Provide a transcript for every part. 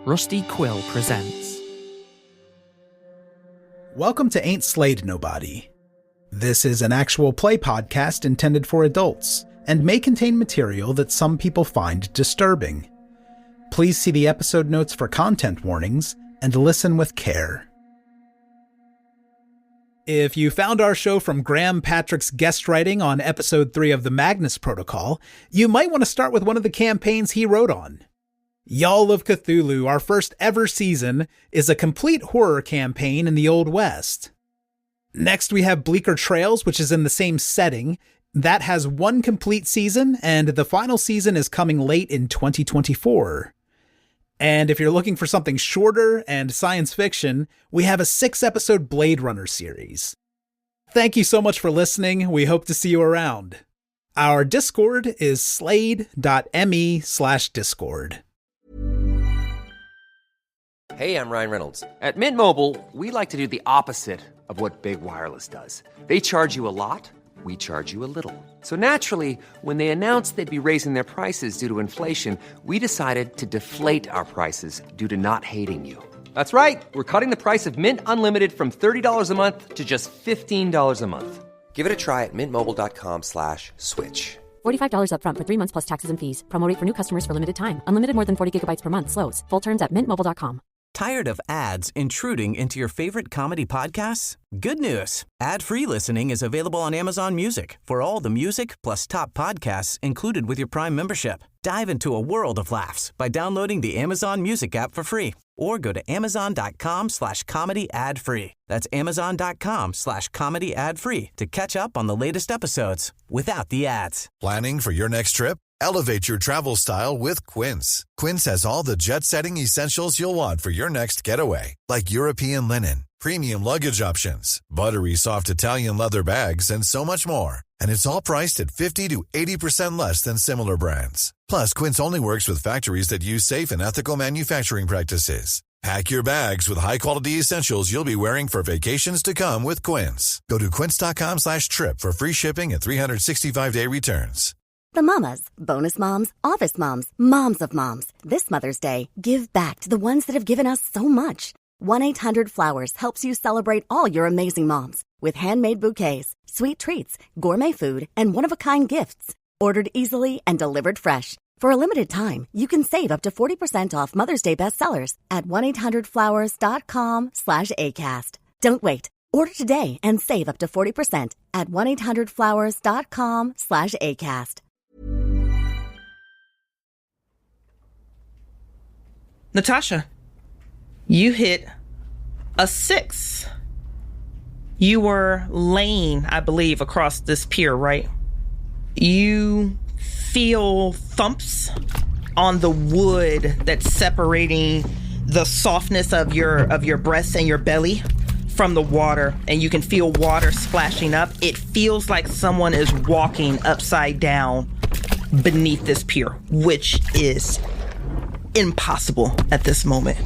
Rusty Quill presents. Welcome to Ain't Slayed Nobody. This is an actual play podcast intended for adults, and may contain material that some people find disturbing. Please see the episode notes for content warnings, and listen with care. If you found our show from Graham Patrick's guest writing on episode 3 of the Magnus Protocol, you might want to start with one of the campaigns he wrote on. Y'all of Cthulhu, our first ever season, is a complete horror campaign in the Old West. Next we have Bleaker Trails, which is in the same setting. That has one complete season, and the final season is coming late in 2024. And if you're looking for something shorter and science fiction, we have a 6-episode Blade Runner series. Thank you so much for listening. We hope to see you around. Our Discord is slade.me/discord. Hey, I'm Ryan Reynolds. At Mint Mobile, we like to do the opposite of what Big Wireless does. They charge you a lot, we charge you a little. So naturally, when they announced they'd be raising their prices due to inflation, we decided to deflate our prices due to not hating you. That's right. We're cutting the price of Mint Unlimited from $30 a month to just $15 a month. Give it a try at mintmobile.com/switch. $45 up front for 3 months plus taxes and fees. Promo rate for new customers for limited time. Unlimited more than 40 gigabytes per month. Slows full terms at mintmobile.com. Tired of ads intruding into your favorite comedy podcasts? Good news. Ad-free listening is available on Amazon Music for all the music plus top podcasts included with your Prime membership. Dive into a world of laughs by downloading the Amazon Music app for free or go to amazon.com/comedy ad-free. That's amazon.com/comedy ad-free to catch up on the latest episodes without the ads. Planning for your next trip? Elevate your travel style with Quince. Quince has all the jet-setting essentials you'll want for your next getaway, like European linen, premium luggage options, buttery soft Italian leather bags, and so much more. And it's all priced at 50 to 80% less than similar brands. Plus, Quince only works with factories that use safe and ethical manufacturing practices. Pack your bags with high-quality essentials you'll be wearing for vacations to come with Quince. Go to quince.com/trip for free shipping and 365-day returns. The mamas, bonus moms, office moms, moms of moms. This Mother's Day, give back to the ones that have given us so much. 1-800-Flowers helps you celebrate all your amazing moms with handmade bouquets, sweet treats, gourmet food, and one-of-a-kind gifts. Ordered easily and delivered fresh. For a limited time, you can save up to 40% off Mother's Day bestsellers at 1-800-Flowers.com/ACAST. Don't wait. Order today and save up to 40% at 1-800-Flowers.com/ACAST. Natasha, you hit a 6. You were laying, I believe, across this pier, right? You feel thumps on the wood that's separating the softness of your breasts and your belly from the water, and you can feel water splashing up. It feels like someone is walking upside down beneath this pier, which is impossible at this moment.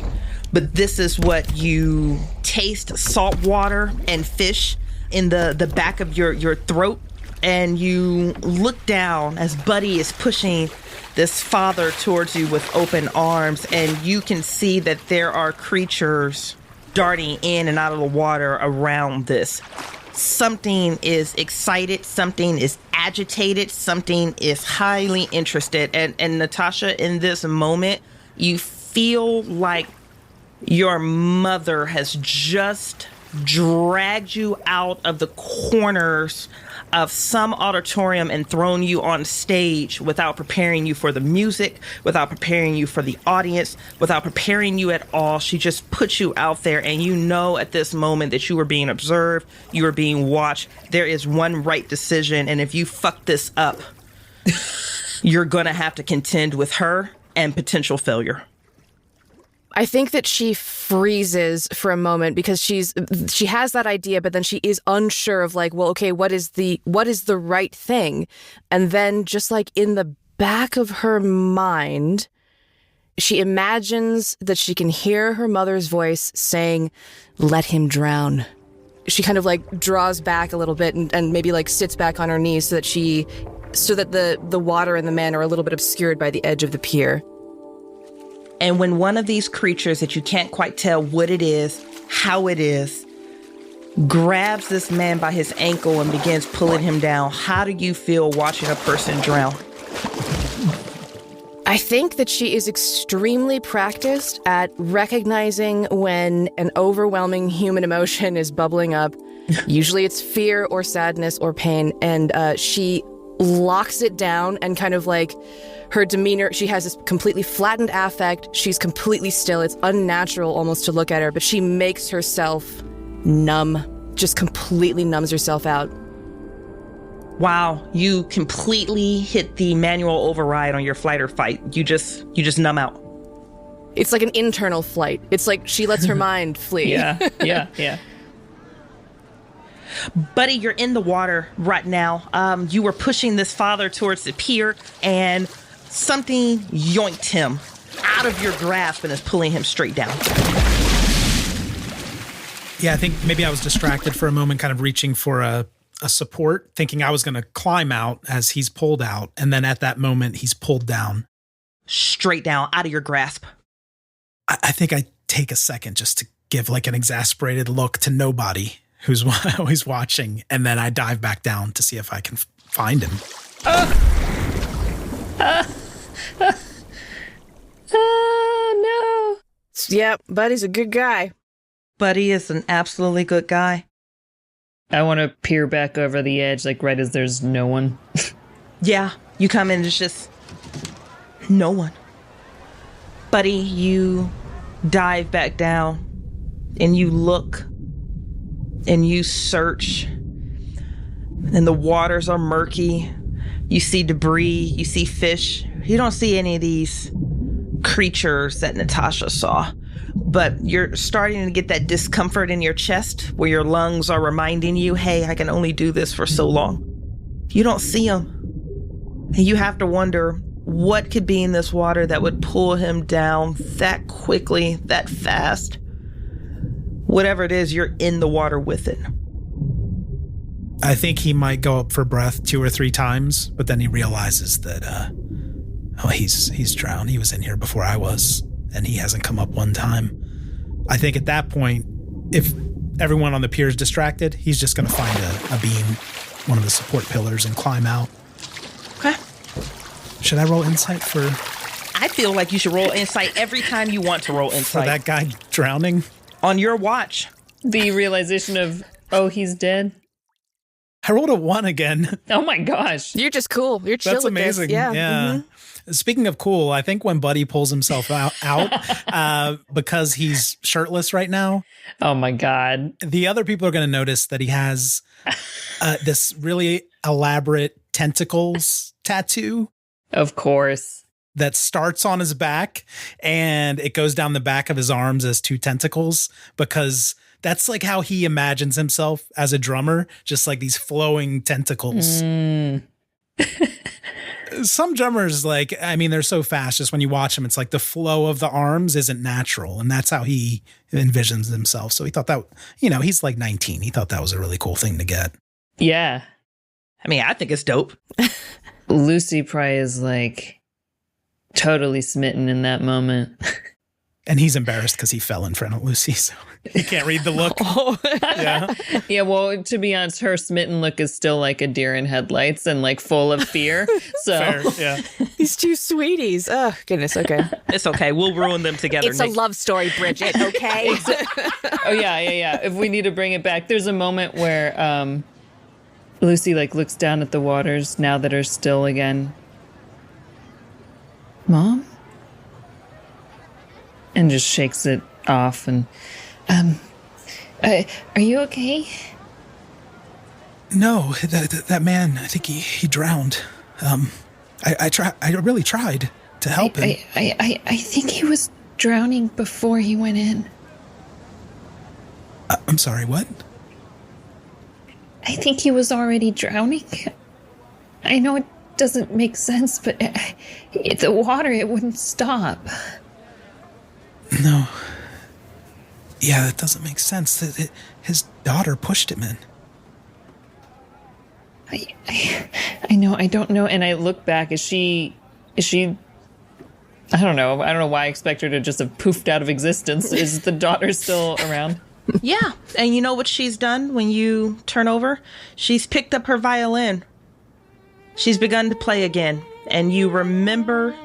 But this is what you taste: salt water and fish in the back of your throat. And you look down as Buddy is pushing this father towards you with open arms, and you can see that there are creatures darting in and out of the water around this. Something is excited, something is agitated, something is highly interested. And Natasha, in this moment, you feel like your mother has just dragged you out of the corners of some auditorium and thrown you on stage without preparing you for the music, without preparing you for the audience, without preparing you at all. She just put you out there, and you know at this moment that you are being observed, you are being watched. There is one right decision, and if you fuck this up, you're gonna have to contend with her and potential failure. I think that she freezes for a moment because she has that idea, but then she is unsure of like, well, okay, what is the right thing? And then just like in the back of her mind, she imagines that she can hear her mother's voice saying, "Let him drown." She kind of like draws back a little bit and maybe like sits back on her knees so that the water and the men are a little bit obscured by the edge of the pier. And when one of these creatures that you can't quite tell what it is, how it is, grabs this man by his ankle and begins pulling him down, how do you feel watching a person drown? I think that she is extremely practiced at recognizing when an overwhelming human emotion is bubbling up. Usually it's fear or sadness or pain. And she locks it down and kind of like her demeanor, she has this completely flattened affect. She's completely still. It's unnatural almost to look at her, but she makes herself numb, just completely numbs herself out. Wow, you completely hit the manual override on your flight or fight. You just numb out. It's like an internal flight. It's like she lets her mind flee. Yeah. Buddy, you're in the water right now. You were pushing this father towards the pier, and something yoinked him out of your grasp and is pulling him straight down. Yeah, I think maybe I was distracted for a moment, kind of reaching for a support, thinking I was going to climb out as he's pulled out. And then at that moment, he's pulled down. Straight down, out of your grasp. I think I take a second just to give like an exasperated look to nobody who's always watching. And then I dive back down to see if I can find him. Oh, no. Yep, Buddy's a good guy. Buddy is an absolutely good guy. I want to peer back over the edge, like right as there's no one. Yeah, you come in, it's just no one. Buddy, you dive back down and you look and you search, and the waters are murky. You see debris, you see fish. You don't see any of these creatures that Natasha saw. But you're starting to get that discomfort in your chest where your lungs are reminding you, hey, I can only do this for so long. You don't see him. And you have to wonder what could be in this water that would pull him down that quickly, that fast. Whatever it is, you're in the water with it. I think he might go up for breath 2 or 3 times, but then he realizes that, he's drowned. He was in here before I was. And he hasn't come up one time. I think at that point, if everyone on the pier is distracted, he's just going to find a beam, one of the support pillars, and climb out. Okay. Should I roll insight for... I feel like you should roll insight every time you want to roll insight. For that guy drowning? On your watch. The realization of, oh, he's dead? I rolled a 1 again. Oh my gosh. You're just cool. You're chill. That's with amazing. This. Yeah. Mm-hmm. Speaking of cool, I think when Buddy pulls himself out because he's shirtless right now. Oh my God. The other people are going to notice that he has this really elaborate tentacles tattoo. Of course. That starts on his back and it goes down the back of his arms as 2 tentacles, because that's like how he imagines himself as a drummer, just like these flowing tentacles. Some drummers, they're so fast, just when you watch them, it's like the flow of the arms isn't natural. And that's how he envisions himself. So he thought that, he's like 19. He thought that was a really cool thing to get. Yeah. I mean, I think it's dope. Lucy probably is like totally smitten in that moment. And he's embarrassed because he fell in front of Lucy, so he can't read the look. Yeah. Yeah, well, to be honest, her smitten look is still like a deer in headlights and like full of fear. So fair, yeah. These 2 sweeties. Oh, goodness. Okay. It's okay. We'll ruin them together. It's a love story, Bridgett, okay? Oh, yeah. If we need to bring it back, there's a moment where Lucy looks down at the waters now that are still again. Mom? And just shakes it off and, are you okay? No, that man, I think he drowned. I really tried to help him. I think he was drowning before he went in. I'm sorry, what? I think he was already drowning. I know it doesn't make sense, but the water, it wouldn't stop. No. Yeah, that doesn't make sense. His daughter pushed him in. I know, I don't know. And I look back, is she I don't know. I don't know why I expect her to just have poofed out of existence. Is the daughter still around? Yeah. And you know what she's done when you turn over? She's picked up her violin. She's begun to play again. And you remember.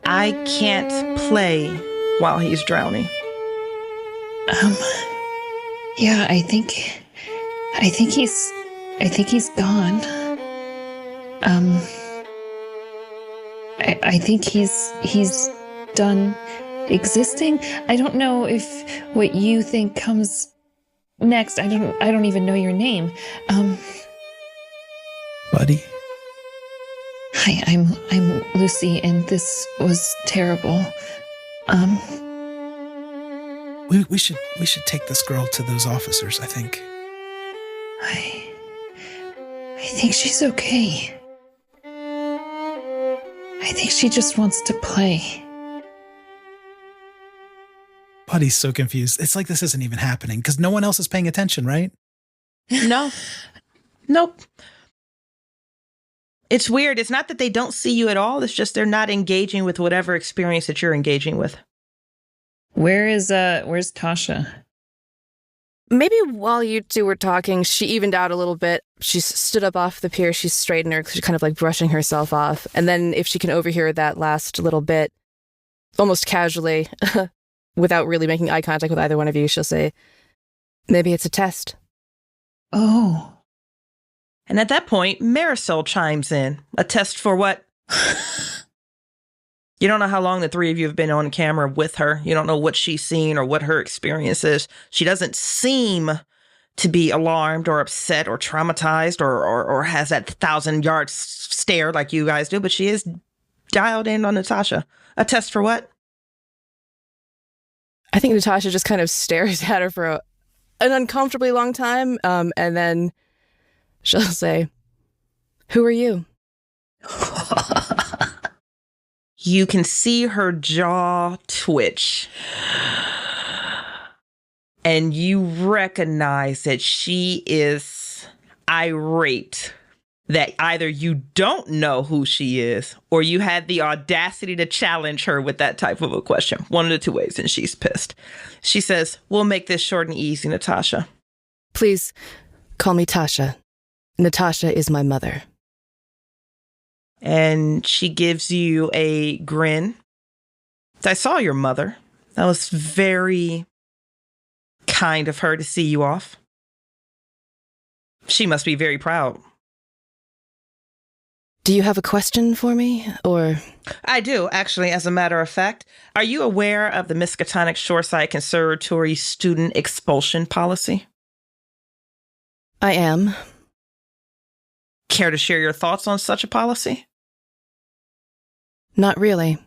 I can't play while he's drowning. Yeah, I think he's gone. I think he's done existing. I don't know if what you think comes next. I don't even know your name. Buddy. Hi, I'm Lucy, and this was terrible. We should take this girl to those officers, I think. I think she's okay. I think she just wants to play. Buddy's so confused. It's like this isn't even happening because no one else is paying attention, right? No. Nope. It's weird. It's not that they don't see you at all. It's just they're not engaging with whatever experience that you're engaging with. Where's Tasha? Maybe while you two were talking, she evened out a little bit. She stood up off the pier. She straightened her. She's kind of like brushing herself off. And then if she can overhear that last little bit, almost casually, without really making eye contact with either one of you, she'll say, maybe it's a test. Oh. And at that point, Marisol chimes in. A test for what? You don't know how long the three of you have been on camera with her. You don't know what she's seen or what her experience is. She doesn't seem to be alarmed or upset or traumatized or has that 1,000-yard stare like you guys do, but she is dialed in on Natasha. A test for what? I think Natasha just kind of stares at her for an uncomfortably long time, and then she'll say, "Who are you?" You can see her jaw twitch. And you recognize that she is irate. That either you don't know who she is, or you had the audacity to challenge her with that type of a question. One of the two ways, and she's pissed. She says, "We'll make this short and easy, Natasha." Please call me Tasha. Natasha is my mother. And she gives you a grin. I saw your mother. That was very kind of her to see you off. She must be very proud. Do you have a question for me, or? I do, actually, as a matter of fact. Are you aware of the Miskatonic Shoreside Conservatory student expulsion policy? I am. Care to share your thoughts on such a policy? Not really.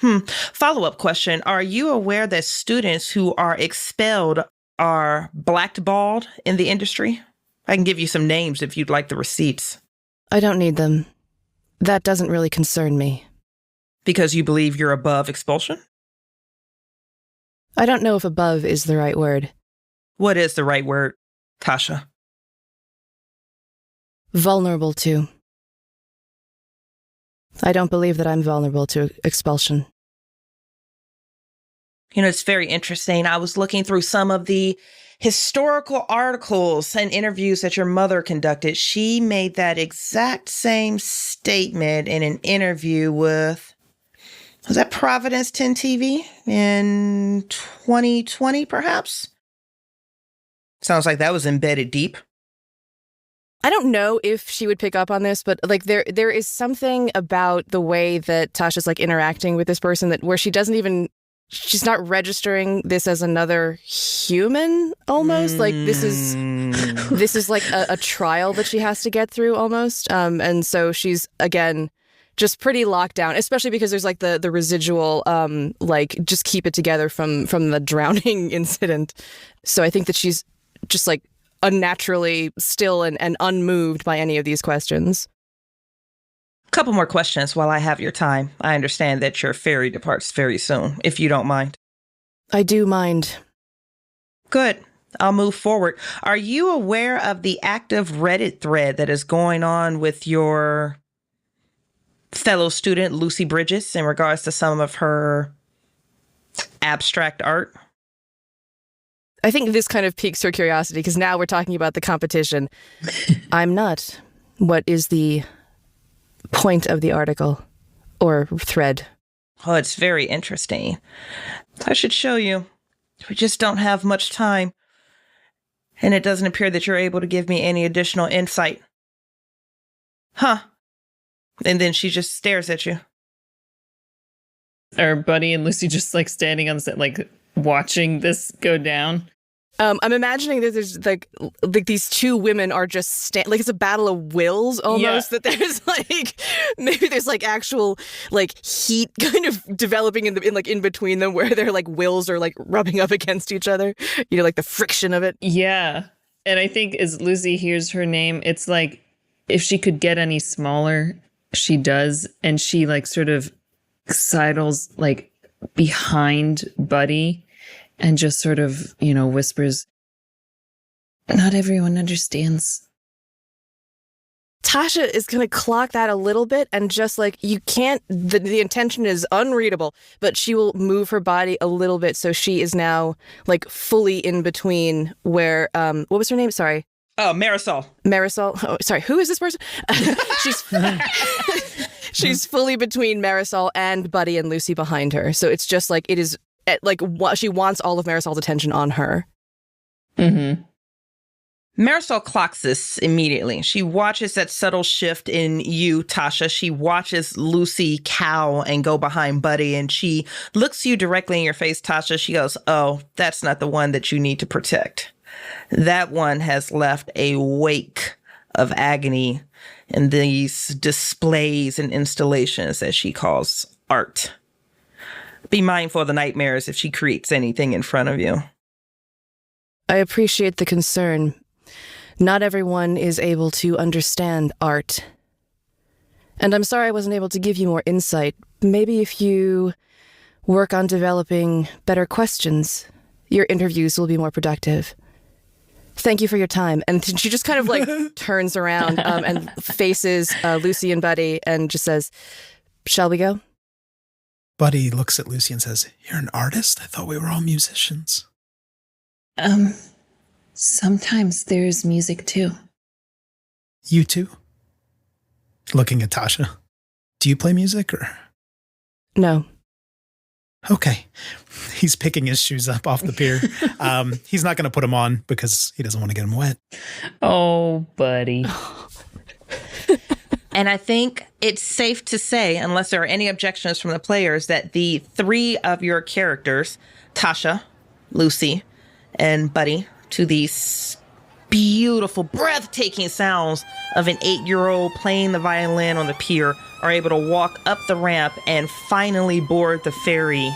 Follow-up question. Are you aware that students who are expelled are blackballed in the industry? I can give you some names if you'd like the receipts. I don't need them. That doesn't really concern me. Because you believe you're above expulsion? I don't know if above is the right word. What is the right word, Tasha? Vulnerable to. I don't believe that I'm vulnerable to expulsion. You know, it's very interesting. I was looking through some of the historical articles and interviews that your mother conducted. She made that exact same statement in an interview with, was that Providence 10 TV in 2020, perhaps? Sounds like that was embedded deep. I don't know if she would pick up on this, but like there is something about the way that Tasha's like interacting with this person that where she doesn't even, she's not registering this as another human almost. Like this is like a trial that she has to get through almost. And so she's again just pretty locked down, especially because there's like the residual like just keep it together from the drowning incident. So I think that she's just like unnaturally still and unmoved by any of these questions. Couple more questions while I have your time. I understand that your ferry departs very soon, if you don't mind. I do mind. Good. I'll move forward. Are you aware of the active Reddit thread that is going on with your fellow student Lucy Bridges in regards to some of her abstract art? I think this kind of piques her curiosity because now we're talking about the competition. I'm not. What is the point of the article or thread? Oh, it's very interesting. I should show you. We just don't have much time. And it doesn't appear that you're able to give me any additional insight. Huh. And then she just stares at you. Are Buddy and Lucy just like standing on the set, like watching this go down? I'm imagining that there's like these two women are just like it's a battle of wills almost. Yeah. That there's like maybe there's like actual like heat kind of developing in between them where their like wills are like rubbing up against each other. You know, like the friction of it. Yeah, and I think as Lucy hears her name, it's like if she could get any smaller, she does, and she like sort of sidles like behind Buddy. And just sort of, you know, whispers, not everyone understands. Tasha is going to clock that a little bit and just like, you can't, the intention is unreadable, but she will move her body a little bit so she is now like fully in between where, what was her name? Sorry. Oh, Marisol. Marisol. Oh, sorry. Who is this person? She's fully between Marisol and Buddy and Lucy behind her. So it's just like, it is like she wants all of Marisol's attention on her. Mm-hmm. Marisol clocks this immediately. She watches that subtle shift in you, Tasha. She watches Lucy cow and go behind Buddy, and she looks you directly in your face, Tasha. She goes, oh, that's not the one that you need to protect. That one has left a wake of agony in these displays and installations that she calls art. Be mindful of the nightmares if she creates anything in front of you. I appreciate the concern. Not everyone is able to understand art. And I'm sorry I wasn't able to give you more insight. Maybe if you work on developing better questions, your interviews will be more productive. Thank you for your time. And she just kind of like turns around and faces Lucy and Buddy and just says, shall we go? Buddy looks at Lucy and says, you're an artist? I thought we were all musicians. Sometimes there's music too. You too? Looking at Tasha. Do you play music or? No. Okay. He's picking his shoes up off the pier. He's not going to put them on because he doesn't want to get them wet. Oh, Buddy. And I think it's safe to say, unless there are any objections from the players, that the three of your characters, Tasha, Lucy, and Buddy, to these beautiful, breathtaking sounds of an 8-year-old playing the violin on the pier, are able to walk up the ramp and finally board the ferry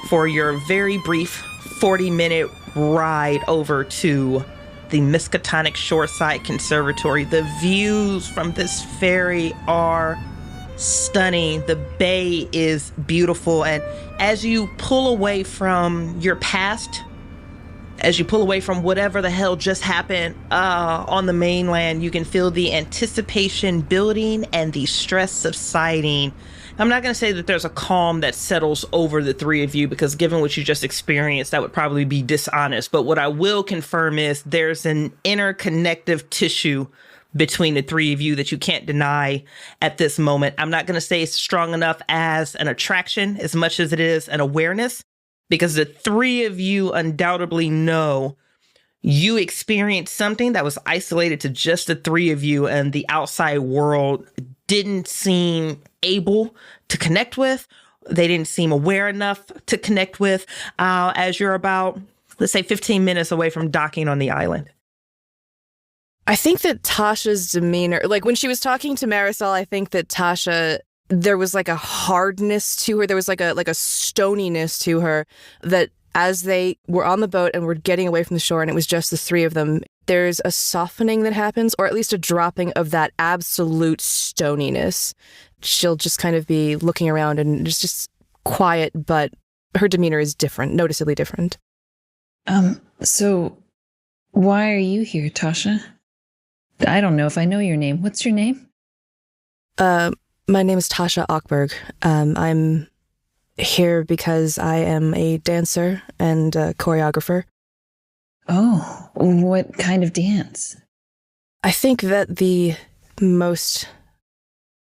for your very brief 40-minute ride over to the Miskatonic Shoreside Conservatory. The views from this ferry are stunning. The bay is beautiful. And as you pull away from your past, as you pull away from whatever the hell just happened on the mainland, you can feel the anticipation building and the stress subsiding. I'm not going to say that there's a calm that settles over the three of you, because given what you just experienced, that would probably be dishonest. But what I will confirm is there's an interconnective tissue between the three of you that you can't deny at this moment. I'm not going to say it's strong enough as an attraction as much as it is an awareness, because the three of you undoubtedly know you experienced something that was isolated to just the three of you, and the outside world didn't seem able to connect with. They didn't seem aware enough to connect with as you're about, let's say, 15 minutes away from docking on the island. I think that Tasha's demeanor, like when she was talking to Marisol, I think that Tasha, there was like a hardness to her. There was like a stoniness to her that as they were on the boat and were getting away from the shore and it was just the three of them, there's a softening that happens, or at least a dropping of that absolute stoniness. She'll just kind of be looking around and just quiet, but her demeanor is different, noticeably different. So why are you here, Tasha? I don't know if I know your name. What's your name? My name is Tasha Ockberg. I'm here because I am a dancer and a choreographer. Oh, what kind of dance? I think that the most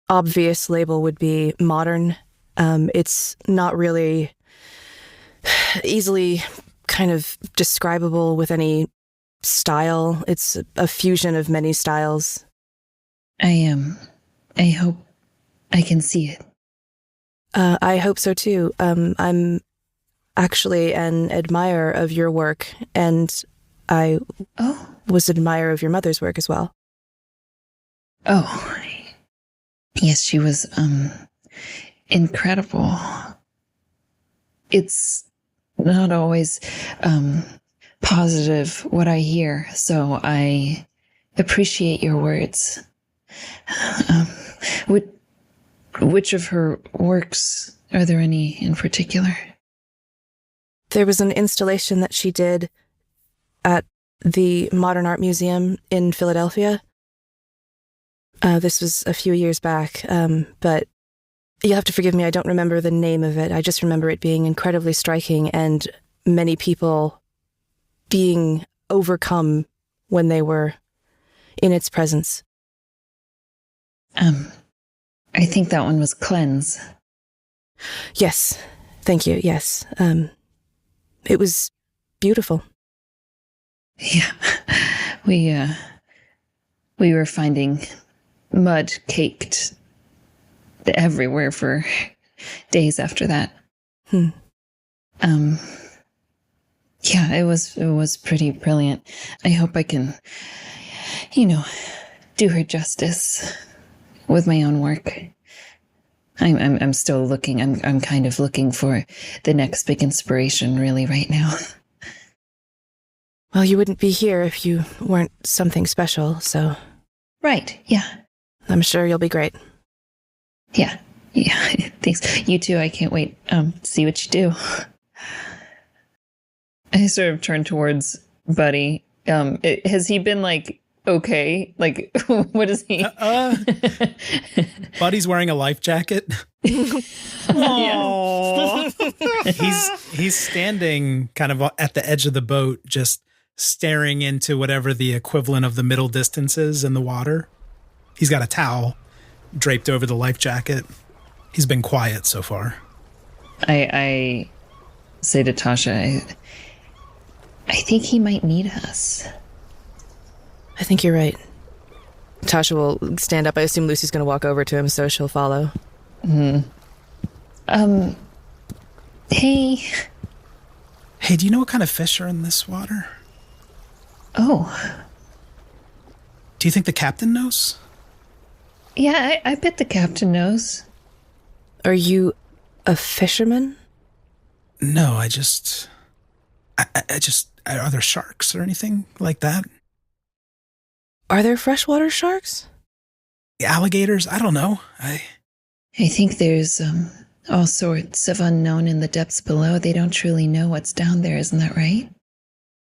obvious label would be modern. It's not really easily kind of describable with any style. It's a fusion of many styles. I hope I can see it. I hope so too. I'm actually an admirer of your work, and I was an admirer of your mother's work as well. Oh, yes, she was incredible. It's not always positive what I hear, so I appreciate your words. Which of her works, are there any in particular? There was an installation that she did at the Modern Art Museum in Philadelphia. This was a few years back, but you'll have to forgive me, I don't remember the name of it. I just remember it being incredibly striking and many people being overcome when they were in its presence. I think that one was Cleanse. Yes, thank you, yes. It was beautiful. Yeah, we were finding mud caked everywhere for days after that. Yeah, it was pretty brilliant. I hope I can, do her justice with my own work. I'm still looking. I'm kind of looking for the next big inspiration, really, right now. Well, you wouldn't be here if you weren't something special, so... Right, yeah. I'm sure you'll be great. Yeah, thanks. You too, I can't wait to see what you do. I sort of turn towards Buddy. Has he been, okay? What is he? Buddy's wearing a life jacket. He's standing kind of at the edge of the boat, just staring into whatever the equivalent of the middle distance is in the water. He's got a towel draped over the life jacket. He's been quiet so far. I say to Tasha, I think he might need us. I think you're right. Tasha will stand up. I assume Lucy's going to walk over to him, so she'll follow. Hey. Hey, do you know what kind of fish are in this water? Oh. Do you think the captain knows? Yeah, I bet the captain knows. Are you a fisherman? No, I just, are there sharks or anything like that? Are there freshwater sharks? Alligators? I don't know. I think there's all sorts of unknown in the depths below. They don't truly know what's down there, isn't that right?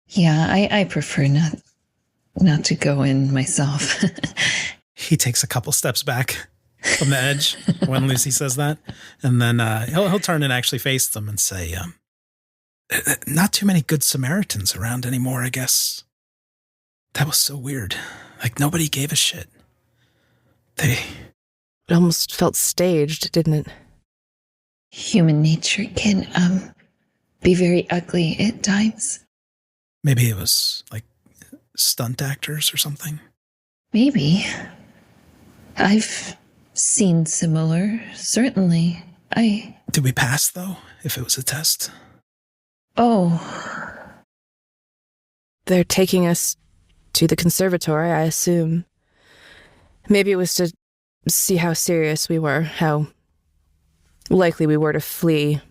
Yeah, I prefer not to go in myself. He takes a couple steps back from the edge when Lucy says that, and then he'll turn and actually face them and say, not too many good Samaritans around anymore, I guess. That was so weird. Nobody gave a shit. It almost felt staged, didn't it? Human nature can be very ugly at times. Maybe it was stunt actors or something. Maybe. I've seen similar, certainly. Did we pass, though, if it was a test? Oh. They're taking us to the conservatory, I assume. Maybe it was to see how serious we were, how likely we were to flee.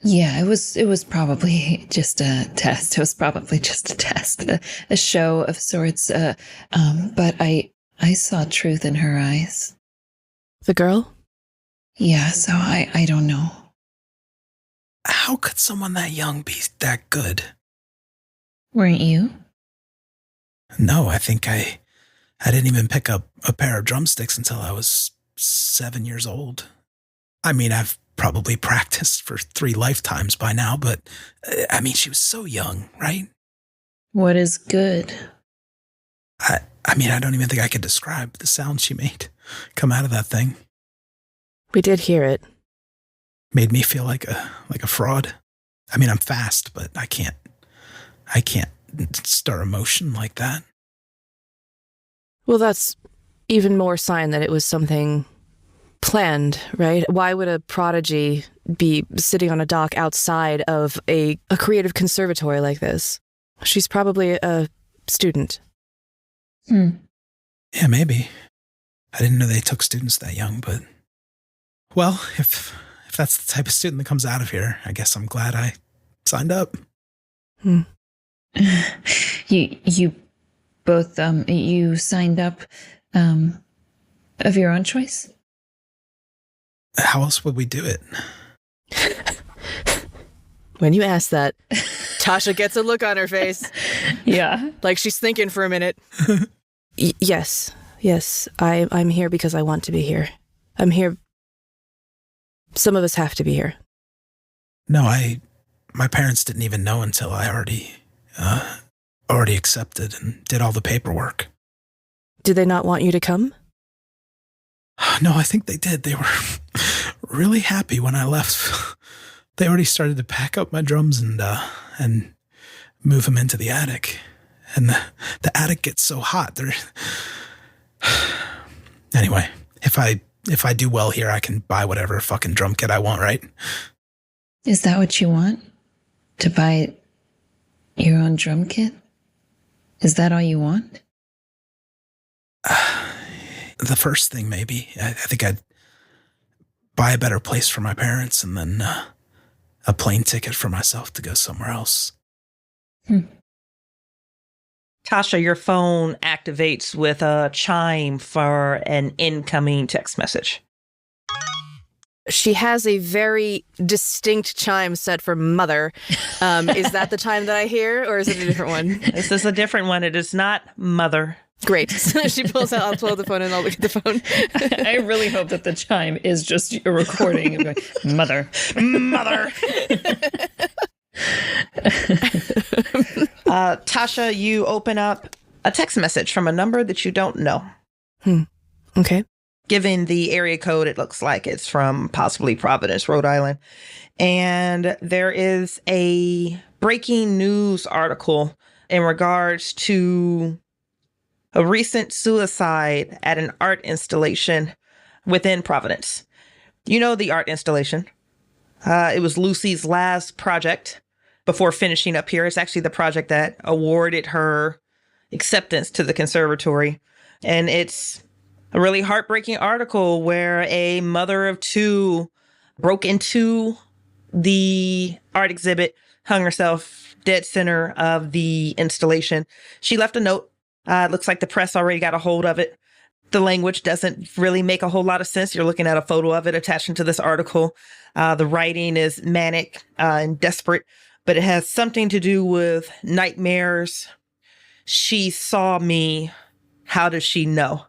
Yeah, it was probably just a test. It was probably just a test, a show of sorts. But I saw truth in her eyes. The girl? Yeah, so I don't know. How could someone that young be that good? Weren't you? No, I think I didn't even pick up a pair of drumsticks until I was 7 years old. I mean, I've probably practiced for 3 lifetimes by now, but I mean, she was so young, right? What is good? I mean, I don't even think I could describe the sound she made come out of that thing. We did hear it. Made me feel like a fraud. I mean, I'm fast, but I can't stir emotion like that. Well, that's even more sign that it was something planned, right? Why would a prodigy be sitting on a dock outside of a creative conservatory like this? She's probably a student. Yeah, maybe. I didn't know they took students that young, but... Well, if that's the type of student that comes out of here, I guess I'm glad I signed up. You both, you signed up of your own choice? How else would we do it? When you ask that, Tasha gets a look on her face. Yeah. Like she's thinking for a minute. Yes. I'm here because I want to be here. I'm here. Some of us have to be here. No, my parents didn't even know until I already accepted and did all the paperwork. Did they not want you to come? No, I think they did. They were really happy when I left. They already started to pack up my drums and move them into the attic. And the attic gets so hot. Anyway, if I do well here, I can buy whatever fucking drum kit I want, right? Is that what you want? To buy your own drum kit? Is that all you want? The first thing, maybe. I think I'd buy a better place for my parents and then a plane ticket for myself to go somewhere else. Tasha, your phone activates with a chime for an incoming text message. She has a very distinct chime set for mother. Is that the chime that I hear, or is it a different one? This is a different one. It is not mother. Great. She pulls out, I'll pull the phone and I'll look at the phone. I really hope that the chime is just a recording of going, mother. Tasha, you open up a text message from a number that you don't know. Okay. Given the area code, it looks like it's from possibly Providence, Rhode Island. And there is a breaking news article in regards to a recent suicide at an art installation within Providence. You know the art installation. It was Lucy's last project before finishing up here. It's actually the project that awarded her acceptance to the conservatory. And it's a really heartbreaking article where a mother of 2 broke into the art exhibit, hung herself dead center of the installation. She left a note. It looks like the press already got a hold of it. The language doesn't really make a whole lot of sense. You're looking at a photo of it attached to this article. The writing is manic and desperate, but it has something to do with nightmares. She saw me. How does she know?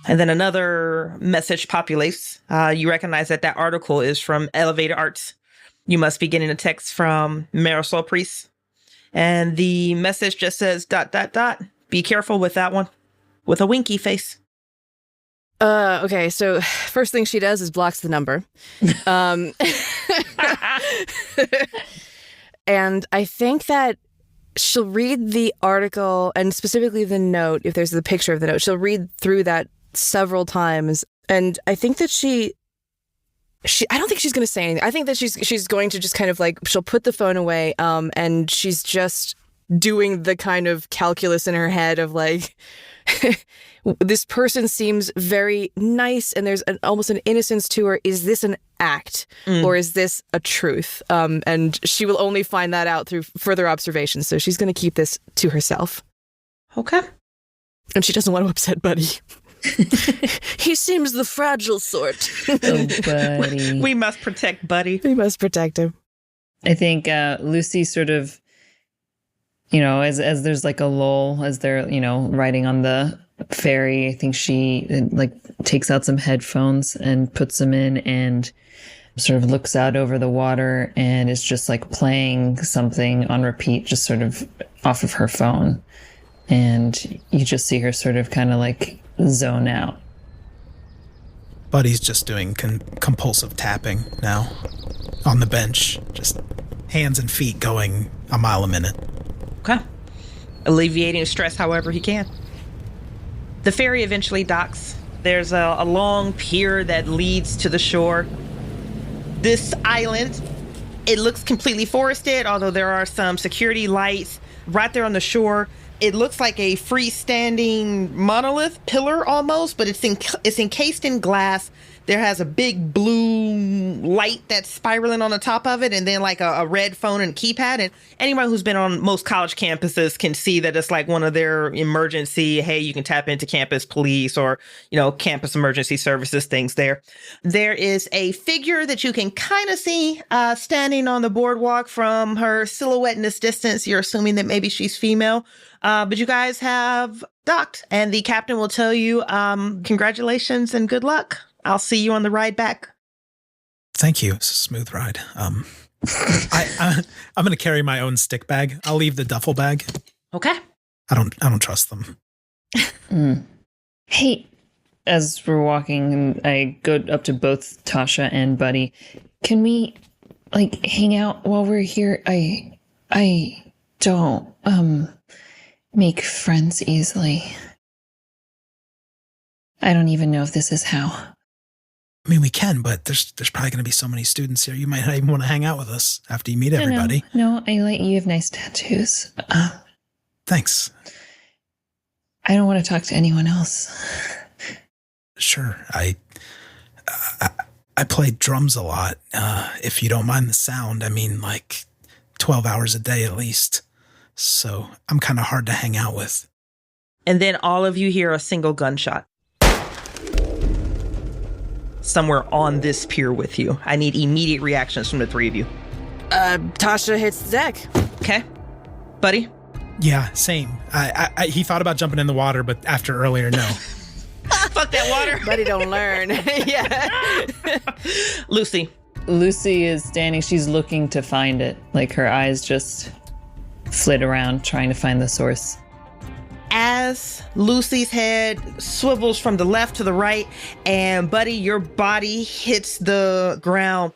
And then another message populates. You recognize that article is from Elevated Arts. You must be getting a text from Marisol Priest. And the message just says ... Be careful with that one. With a winky face. Okay, so first thing she does is blocks the number. And I think that she'll read the article and specifically the note, if there's the picture of the note, she'll read through that several times. And I think that I don't think she's going to say anything. I think that she's going to just kind of like, she'll put the phone away, and she's just doing the kind of calculus in her head of like, this person seems very nice and there's almost an innocence to her. Is this an act or is this a truth? And she will only find that out through further observation. So she's going to keep this to herself. Okay. And she doesn't want to upset Buddy. He seems the fragile sort. Oh, Buddy. We must protect Buddy. We must protect him. I think Lucy sort of, as there's like a lull, as they're, writing on the Fairy, I think she like takes out some headphones and puts them in and sort of looks out over the water and is just like playing something on repeat, just sort of off of her phone. And you just see her sort of kind of like zone out. Buddy's just doing compulsive tapping now on the bench, just hands and feet going a mile a minute. Okay. Alleviating stress however he can. The ferry eventually docks. There's a long pier that leads to the shore. This island, it looks completely forested, although there are some security lights right there on the shore. It looks like a freestanding monolith pillar almost, but it's encased in glass. There has a big blue light that's spiraling on the top of it, and then like a red phone and keypad. And anyone who's been on most college campuses can see that it's like one of their emergency, hey, you can tap into campus police or, campus emergency services things there. There is a figure that you can kind of see standing on the boardwalk from her silhouette in this distance. You're assuming that maybe she's female. But you guys have docked, and the captain will tell you, congratulations and good luck. I'll see you on the ride back. Thank you. It's a smooth ride. I'm going to carry my own stick bag. I'll leave the duffel bag. Okay. I don't trust them. Hey, as we're walking, I go up to both Tasha and Buddy. Can we like hang out while we're here? I don't make friends easily. I don't even know if this is how. I mean, we can, but there's probably going to be so many students here. You might not even want to hang out with us after you meet everybody. No, I like you have nice tattoos. Thanks. I don't want to talk to anyone else. Sure. I played drums a lot. If you don't mind the sound, I mean, like 12 hours a day at least. So I'm kind of hard to hang out with. And then all of you hear a single gunshot. Somewhere on this pier with you. I need immediate reactions from the three of you. Tasha hits the deck. Okay. Buddy? Yeah, same. He thought about jumping in the water, but after earlier, no. Fuck that water. Buddy don't learn. Yeah. Lucy is standing. She's looking to find it. Like her eyes just flit around trying to find the source. As Lucy's head swivels from the left to the right, and Buddy, your body hits the ground,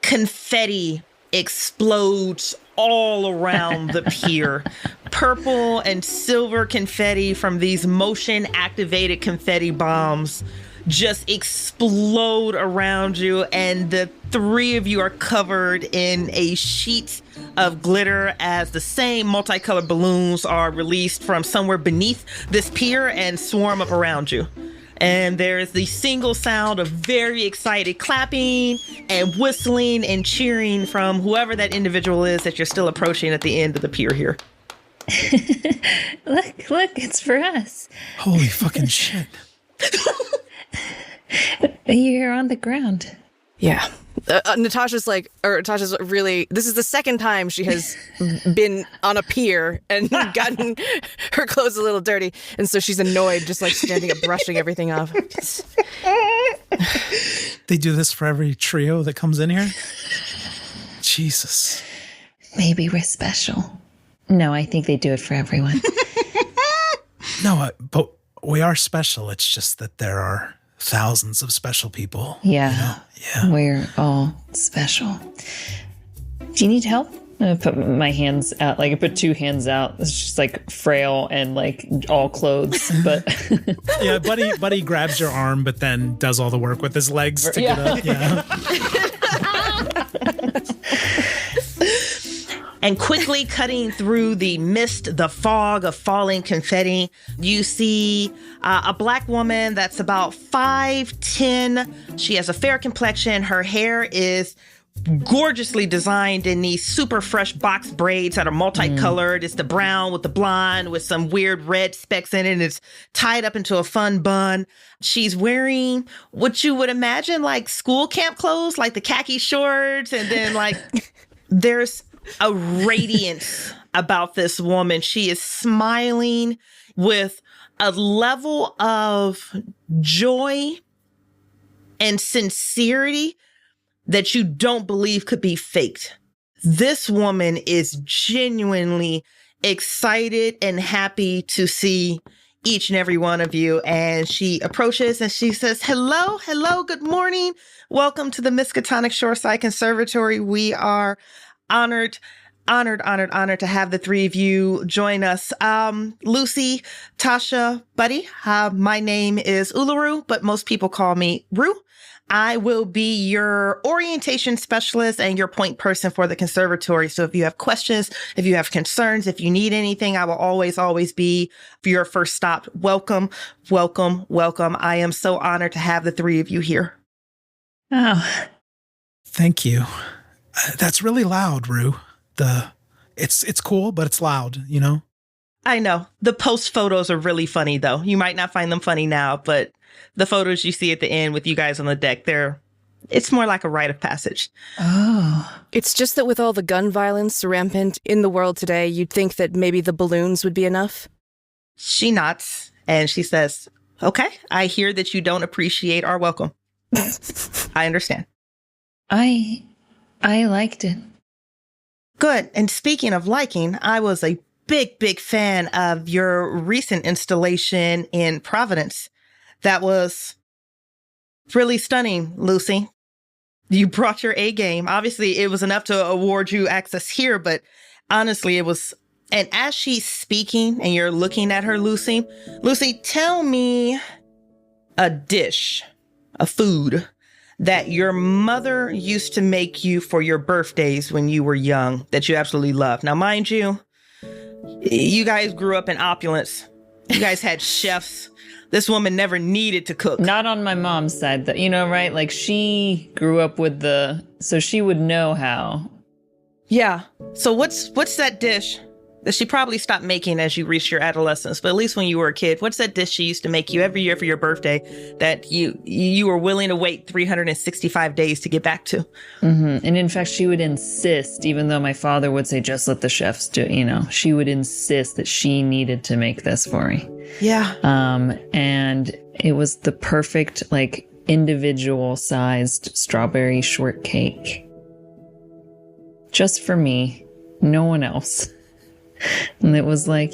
confetti explodes all around the pier. Purple and silver confetti from these motion-activated confetti bombs just explode around you, and the three of you are covered in a sheet of glitter as the same multicolored balloons are released from somewhere beneath this pier and swarm up around you. And there is the single sound of very excited clapping and whistling and cheering from whoever that individual is that you're still approaching at the end of the pier here. Look, it's for us. Holy fucking shit. You're on the ground. Yeah. Natasha's really, this is the second time she has been on a pier and gotten her clothes a little dirty. And so she's annoyed, just like standing up, brushing everything off. They do this for every trio that comes in here? Jesus. Maybe we're special. No, I think they do it for everyone. No, but we are special. It's just that there are thousands of special people. Yeah. Yeah. We're all special. Do you need help? I put my hands out, like I put two hands out. It's just like frail and like all clothes, but yeah. Buddy grabs your arm, but then does all the work with his legs to get up. Yeah. And quickly cutting through the mist, the fog of falling confetti, you see a black woman that's about 5'10". She has a fair complexion. Her hair is gorgeously designed in these super fresh box braids that are multicolored. It's the brown with the blonde with some weird red specks in it. And it's tied up into a fun bun. She's wearing what you would imagine like school camp clothes, like the khaki shorts. And then like there's a radiance about this woman. She is smiling with a level of joy and sincerity that you don't believe could be faked. This woman is genuinely excited and happy to see each and every one of you. And she approaches and she says, hello, good morning. Welcome to the Miskatonic Shoreside Conservatory. We are honored to have the three of you join us. Lucy, Tasha, Buddy, my name is Uluru, but most people call me Rue. I will be your orientation specialist and your point person for the conservatory. So if you have questions, if you have concerns, if you need anything, I will always be your first stop. Welcome. I am so honored to have the three of you here. Oh. Thank you. That's really loud, Rue. It's cool, but it's loud, you know? I know. The post photos are really funny, though. You might not find them funny now, but the photos you see at the end with you guys on the deck, it's more like a rite of passage. Oh. It's just that with all the gun violence rampant in the world today, you'd think that maybe the balloons would be enough. She nods and she says, okay, I hear that you don't appreciate our welcome. I understand. I liked it. Good. And speaking of liking, I was a big fan of your recent installation in Providence. That was really stunning, Lucy. You brought your A game. Obviously, it was enough to award you access here, but honestly, it was. And as she's speaking and you're looking at her, Lucy, tell me a dish, a food that your mother used to make you for your birthdays when you were young that you absolutely loved. Now, mind you, you guys grew up in opulence. You guys had chefs. This woman never needed to cook. Not on my mom's side, right? Like, she grew up with so she would know how. Yeah. So what's that dish that she probably stopped making as you reached your adolescence, but at least when you were a kid, what's that dish she used to make you every year for your birthday that you were willing to wait 365 days to get back to? Mm-hmm. And in fact, she would insist, even though my father would say, just let the chefs do it, she would insist that she needed to make this for me. Yeah. And it was the perfect, individual sized strawberry shortcake. Just for me, no one else. And it was a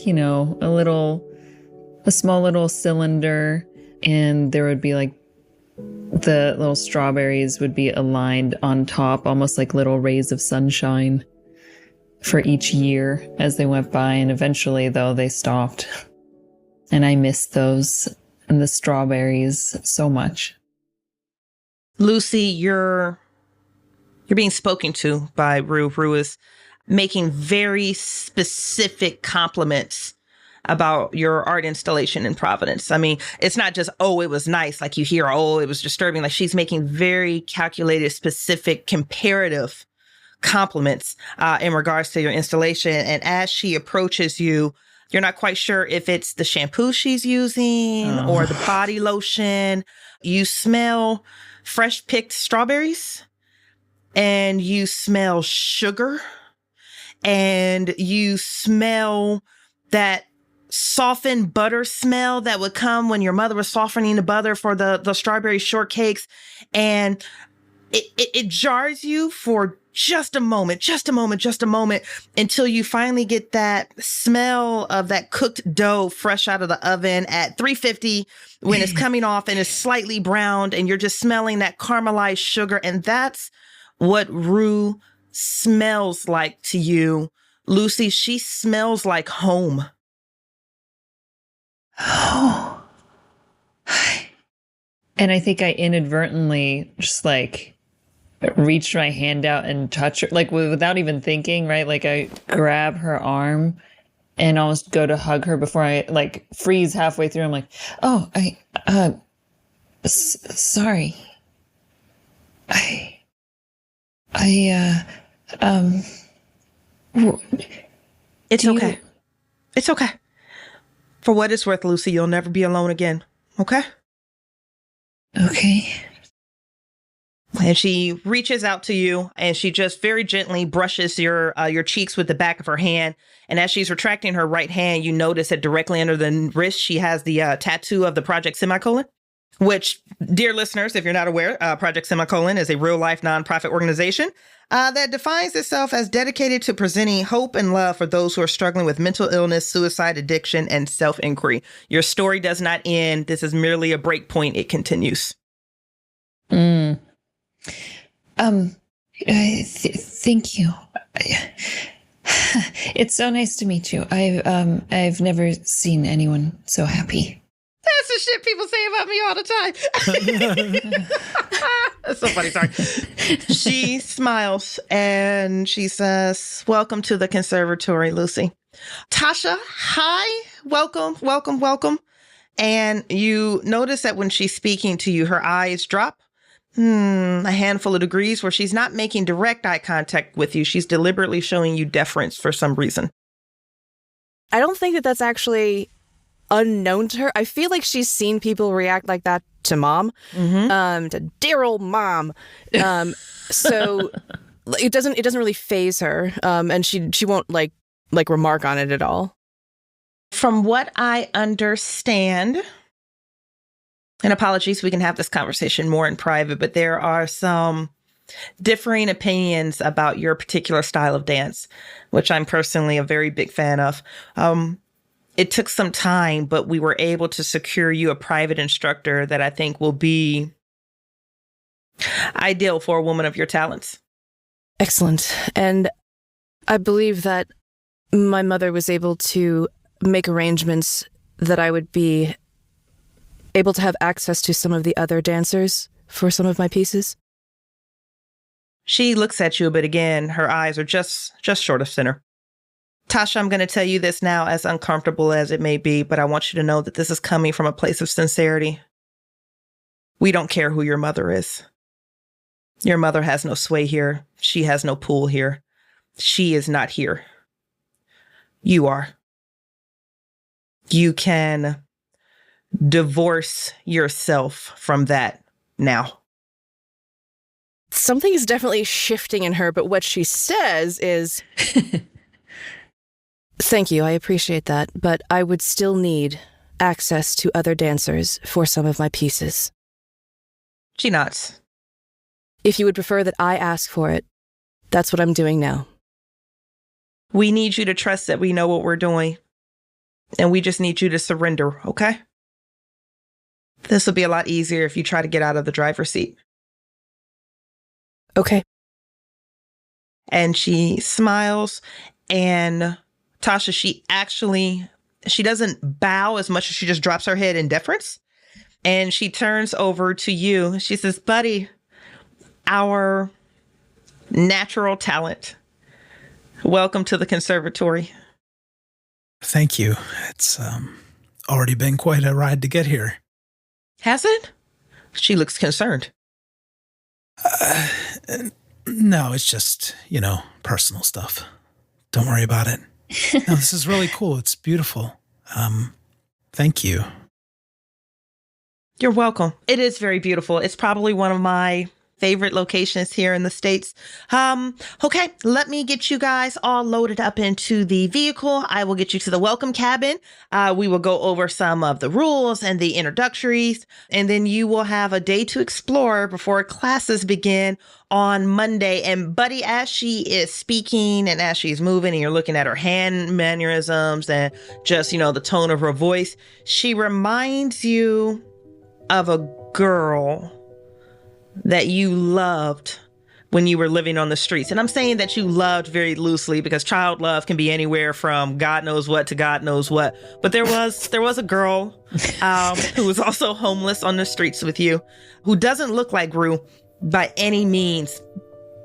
small little cylinder, and there would be the little strawberries would be aligned on top, almost like little rays of sunshine for each year as they went by. And eventually, though, they stopped. And I missed those and the strawberries so much. Lucy, you're being spoken to by Rue. Rue is making very specific compliments about your art installation in Providence. I mean, it's not just, oh, it was nice, like you hear, oh, it was disturbing. Like, she's making very calculated, specific, comparative compliments in regards to your installation. And as she approaches you, you're not quite sure if it's the shampoo she's using or the body lotion. You smell fresh picked strawberries, and you smell sugar, and you smell that softened butter smell that would come when your mother was softening the butter for the strawberry shortcakes. And it jars you for just a moment, until you finally get that smell of that cooked dough fresh out of the oven at 350 when it's coming off and it's slightly browned, and you're just smelling that caramelized sugar. And that's what Rue smells like to you, Lucy. She smells like home. Oh. And I think I inadvertently just reached my hand out and touch her, without even thinking, right? I grab her arm and almost go to hug her before I freeze halfway through. I'm like, oh, sorry. It's okay. It's okay. For what it's worth, Lucy, you'll never be alone again. Okay? Okay. And she reaches out to you and she just very gently brushes your cheeks with the back of her hand. And as she's retracting her right hand, you notice that directly under the wrist, she has the tattoo of the Project Semicolon, which, dear listeners, if you're not aware, Project Semicolon is a real life nonprofit organization that defines itself as dedicated to presenting hope and love for those who are struggling with mental illness, suicide, addiction, and self-inquiry. Your story does not end. This is merely a break point. It continues. Thank you. It's so nice to meet you. I've never seen anyone so happy. That's the shit people say about me all the time. That's so funny. Sorry. She smiles and she says, "Welcome to the conservatory, Lucy." Tasha, hi. Welcome. And you notice that when she's speaking to you, her eyes drop a handful of degrees where she's not making direct eye contact with you. She's deliberately showing you deference for some reason. I don't think that that's actually unknown to her. I feel like she's seen people react like that to mom, to dear old mom. So it doesn't really faze her, and she won't like remark on it at all. From what I understand, and apologies, we can have this conversation more in private, but there are some differing opinions about your particular style of dance, which I'm personally a very big fan of. It took some time, but we were able to secure you a private instructor that I think will be ideal for a woman of your talents. Excellent. And I believe that my mother was able to make arrangements that I would be able to have access to some of the other dancers for some of my pieces. She looks at you, but again, her eyes are just short of center. Tasha, I'm going to tell you this now, as uncomfortable as it may be, but I want you to know that this is coming from a place of sincerity. We don't care who your mother is. Your mother has no sway here. She has no pull here. She is not here. You are. You can divorce yourself from that now. Something is definitely shifting in her, but what she says is, "Thank you, I appreciate that, but I would still need access to other dancers for some of my pieces." She nods. If you would prefer that I ask for it, that's what I'm doing now. We need you to trust that we know what we're doing, and we just need you to surrender, okay? This will be a lot easier if you try to get out of the driver's seat. Okay. And she smiles, and Tasha, she doesn't bow as much as she just drops her head in deference. And she turns over to you. She says, "Buddy, our natural talent, welcome to the conservatory." Thank you. It's already been quite a ride to get here. Has it? She looks concerned. No, it's just, personal stuff. Don't worry about it. No, this is really cool. It's beautiful. Thank you. You're welcome. It is very beautiful. It's probably one of my favorite locations here in the States. Okay, let me get you guys all loaded up into the vehicle. I will get you to the welcome cabin. We will go over some of the rules and the introductories, and then you will have a day to explore before classes begin on Monday. And Buddy, as she is speaking and as she's moving and you're looking at her hand mannerisms and just, the tone of her voice, she reminds you of a girl that you loved when you were living on the streets. And I'm saying that you loved very loosely because child love can be anywhere from God knows what to God knows what. But there was a girl who was also homeless on the streets with you, who doesn't look like Rue by any means,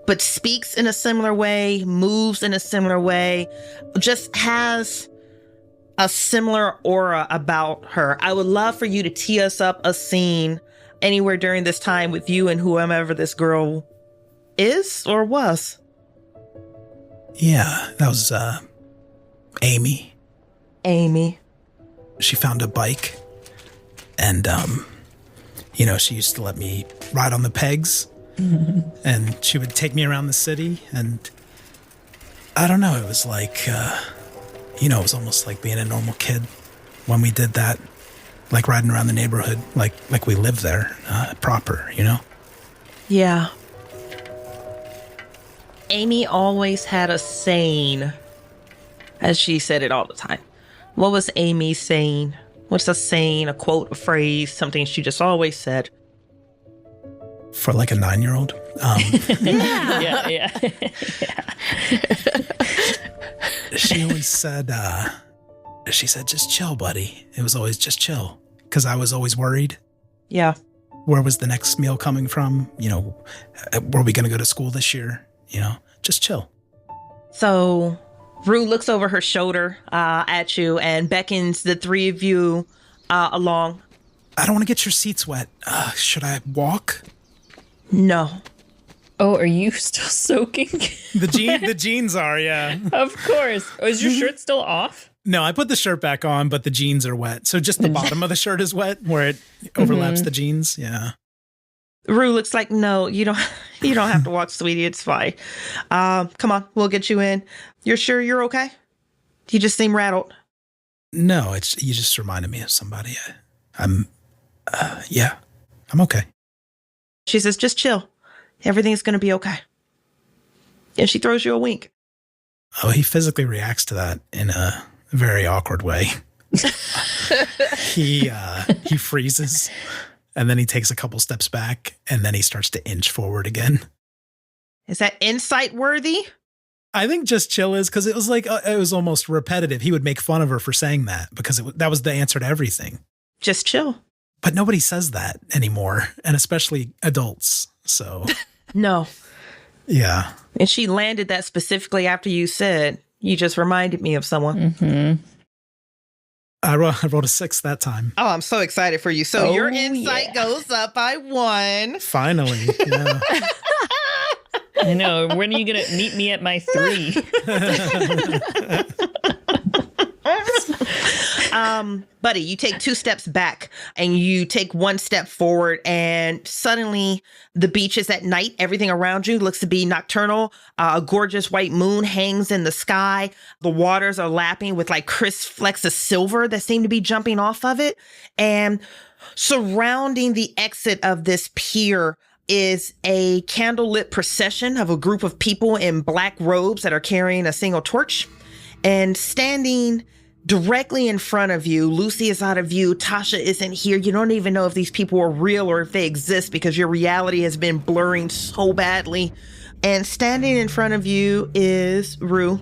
but speaks in a similar way, moves in a similar way, just has a similar aura about her. I would love for you to tee us up a scene anywhere during this time with you and whomever this girl is or was. Yeah, that was Amy. Amy. She found a bike and, she used to let me ride on the pegs And she would take me around the city, and I don't know, it was like, it was almost like being a normal kid when we did that, like riding around the neighborhood, like we lived there, proper, Yeah. Amy always had a saying, as she said it all the time. What was Amy's saying? What's a saying, a quote, a phrase, something she just always said? For like a 9-year-old? Yeah. She always said, just chill, buddy. It was always just chill. Because I was always worried. Yeah. Where was the next meal coming from? Were we going to go to school this year? Just chill. So Rue looks over her shoulder at you and beckons the three of you along. I don't want to get your seats wet. Should I walk? No. Oh, are you still soaking? The jeans are, yeah. Of course. Oh, is your shirt still off? No, I put the shirt back on, but the jeans are wet. So just the bottom of the shirt is wet where it overlaps the jeans. Yeah. Rue looks like, no, you don't have to walk, sweetie. It's fine. Come on, we'll get you in. You're sure you're okay? You just seem rattled. No, you just reminded me of somebody. I'm okay. She says, just chill. Everything's going to be okay. And she throws you a wink. Oh, he physically reacts to that in a very awkward way. He freezes, and then he takes a couple steps back, and then he starts to inch forward again. Is that insight worthy? I think just chill is, because it was like, it was almost repetitive. He would make fun of her for saying that because that was the answer to everything. Just chill. But nobody says that anymore, and especially adults. So no. Yeah. And she landed that specifically after you said, you just reminded me of someone. Mm-hmm. I rolled a 6 that time. Oh, I'm so excited for you. So your insight goes up by 1. Finally. Yeah. I know. When are you going to meet me at my 3? Buddy, you take 2 steps back and you take 1 step forward, and suddenly the beach is at night. Everything around you looks to be nocturnal. A gorgeous white moon hangs in the sky. The waters are lapping with like crisp flecks of silver that seem to be jumping off of it. And surrounding the exit of this pier is a candlelit procession of a group of people in black robes that are carrying a single torch. And standing directly in front of you, Lucy is out of view. Tasha isn't here. You don't even know if these people are real or if they exist because your reality has been blurring so badly. And standing in front of you is Rue.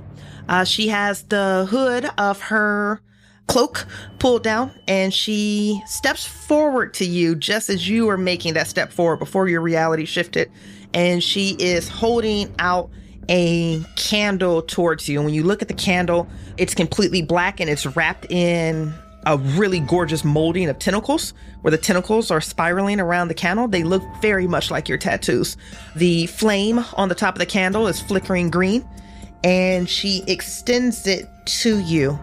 She has the hood of her cloak pulled down, and she steps forward to you just as you are making that step forward before your reality shifted. And she is holding out a candle towards you. And when you look at the candle, it's completely black and it's wrapped in a really gorgeous molding of tentacles, where the tentacles are spiraling around the candle. They look very much like your tattoos. The flame on the top of the candle is flickering green, and she extends it to you.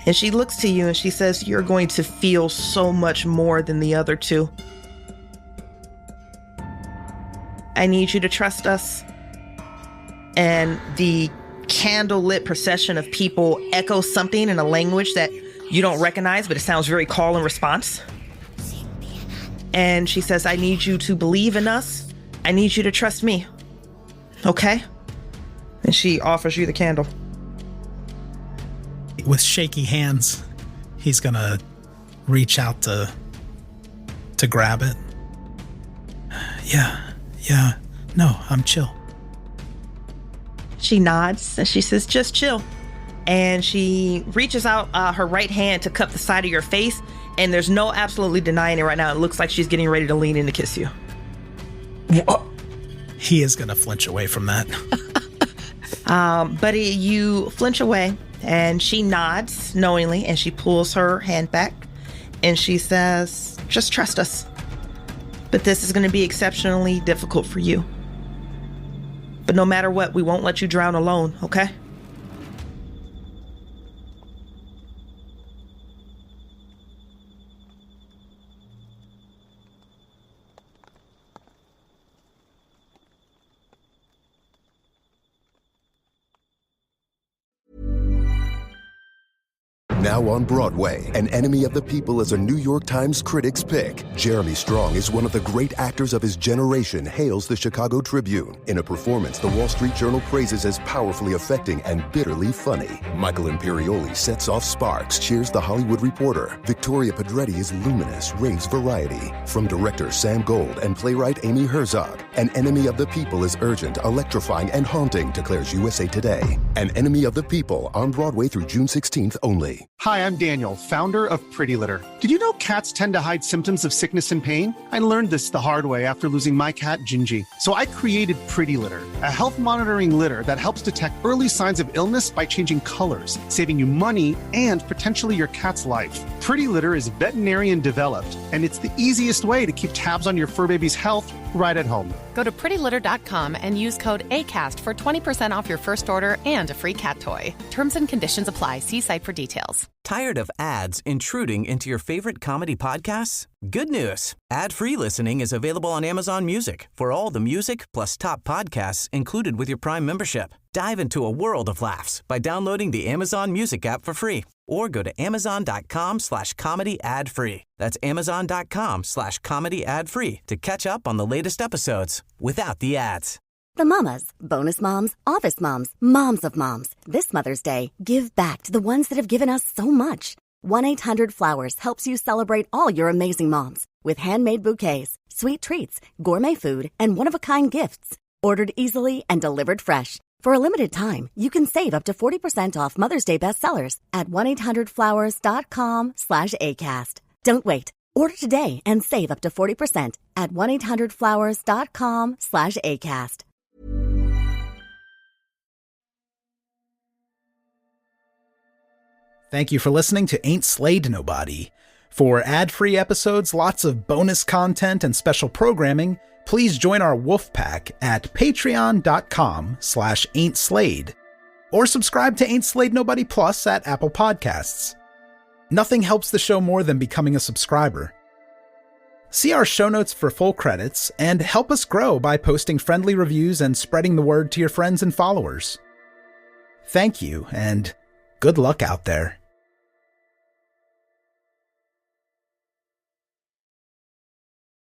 And she looks to you and she says, you're going to feel so much more than the other two. I need you to trust us. And the candlelit procession of people echoes something in a language that you don't recognize, but it sounds very call and response. And she says, I need you to believe in us. I need you to trust me. Okay? And she offers you the candle. With shaky hands, he's gonna reach out to grab it. Yeah. No, I'm chill. She nods and she says, just chill. And she reaches out her right hand to cup the side of your face, and there's no absolutely denying it right now. It looks like she's getting ready to lean in to kiss you. He is gonna flinch away from that. Buddy, you flinch away, and she nods knowingly, and she pulls her hand back, and she says, just trust us. But this is going to be exceptionally difficult for you. But no matter what, we won't let you drown alone, okay? Now on Broadway, An Enemy of the People is a New York Times critic's pick. Jeremy Strong is one of the great actors of his generation, hails the Chicago Tribune. In a performance the Wall Street Journal praises as powerfully affecting and bitterly funny. Michael Imperioli sets off sparks, cheers the Hollywood Reporter. Victoria Pedretti is luminous, raves variety. From director Sam Gold and playwright Amy Herzog, An Enemy of the People is urgent, electrifying, and haunting, declares USA Today. An Enemy of the People, on Broadway through June 16th only. Hi, I'm Daniel, founder of Pretty Litter. Did you know cats tend to hide symptoms of sickness and pain? I learned this the hard way after losing my cat, Gingy. So I created Pretty Litter, a health monitoring litter that helps detect early signs of illness by changing colors, saving you money and potentially your cat's life. Pretty Litter is veterinarian developed, and it's the easiest way to keep tabs on your fur baby's health right at home. Go to prettylitter.com and use code ACAST for 20% off your first order and a free cat toy. Terms and conditions apply. See site for details. Tired of ads intruding into your favorite comedy podcasts? Good news. Ad-free listening is available on Amazon Music for all the music plus top podcasts included with your Prime membership. Dive into a world of laughs by downloading the Amazon Music app for free or go to amazon.com/comedy ad-free. That's amazon.com/comedy ad-free to catch up on the latest episodes without the ads. The mamas, bonus moms, office moms, moms of moms. This Mother's Day, give back to the ones that have given us so much. 1-800-Flowers helps you celebrate all your amazing moms with handmade bouquets, sweet treats, gourmet food, and one-of-a-kind gifts. Ordered easily and delivered fresh. For a limited time, you can save up to 40% off Mother's Day bestsellers at 1-800-Flowers.com/ACAST. Don't wait. Order today and save up to 40% at 1-800-Flowers.com/ACAST. Thank you for listening to Ain't Slayed Nobody. For ad-free episodes, lots of bonus content, and special programming, please join our wolf pack at patreon.com/ain'tslayed or subscribe to Ain't Slayed Nobody Plus at Apple Podcasts. Nothing helps the show more than becoming a subscriber. See our show notes for full credits and help us grow by posting friendly reviews and spreading the word to your friends and followers. Thank you, and good luck out there.